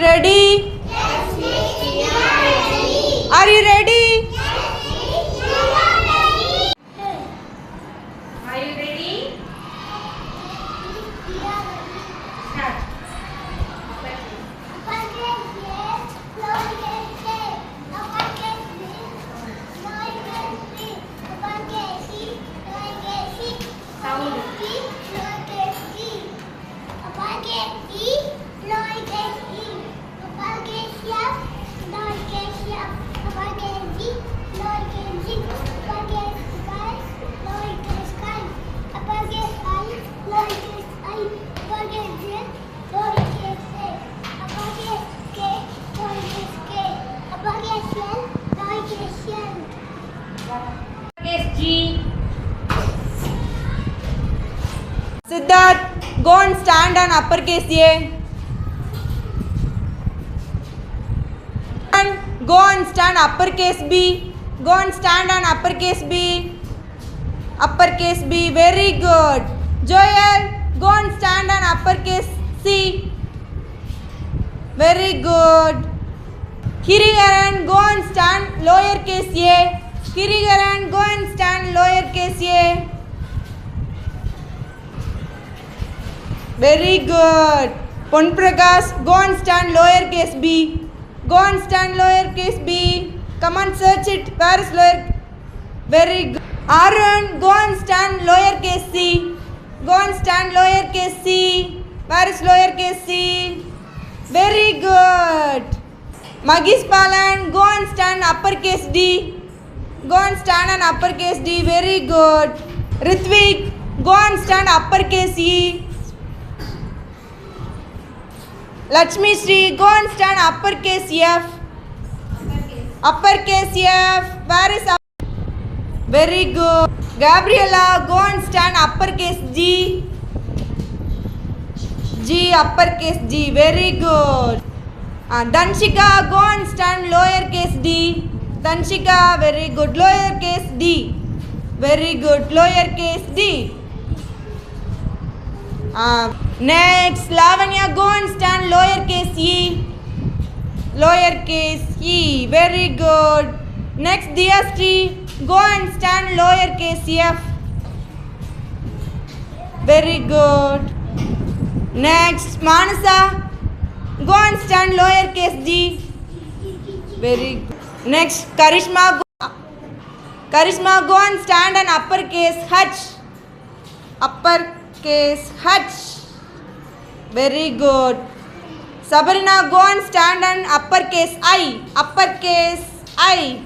ready? Yes, we are ready. Are you ready? Yes, we are ready. Are you ready? Start. Sound. Uppercase G. Siddharth, go and stand on uppercase A. And go and stand uppercase B. Go and stand on uppercase B. Uppercase B, very good. Joel, go and stand on uppercase C. Very good. Kirigaran, go and stand lowercase a. Kirigaran, go and stand lowercase a. Very good. Ponprakash, go and stand lowercase b. Go and stand lowercase b. Come on, search it. Where is lower? Very good. Arun, go and stand lowercase c. Go and stand lowercase c. Where is lowercase c? Very good. Magis Palan, go and stand uppercase D. Go and stand on uppercase D. Very good. Ritvik, go and stand uppercase E. Lakshmi Sri, go and stand uppercase F. Uppercase F. Where is up? Very good. Gabriela, go and stand uppercase G. G, uppercase G. Very good. Danshika, go and stand lowercase d. Danshika, very good. Lowercase d. Very good. Lowercase d. Next, Lavanya, go and stand lowercase e. Lowercase e. Very good. Next, Diyasri, go and stand lowercase f. Very good. Next, Manasa, go and stand lowercase d. Very good. Next, Karishma, go and stand on uppercase h. Uppercase h. Very good. Sabrina, go and stand on uppercase I. Uppercase I.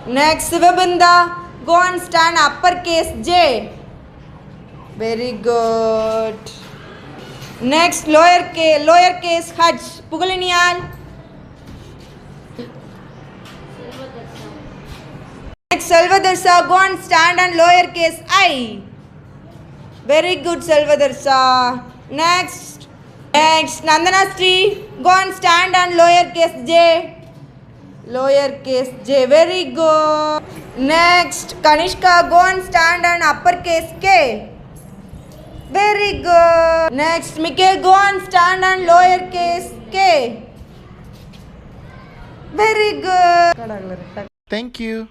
Next, Sivabinda, go and stand uppercase J. Very good. Next, lowercase h. Pugalinial. Next, Salvadarsa, go and stand on lowercase I. Very good, Salvadarsa. Next, Nandana Sri, go and stand on lowercase j. Lowercase j. Very good. Next, Kanishka, go and stand on uppercase K. Very good. Next, Mikhail, go and stand on lowercase k. Very good. Thank you.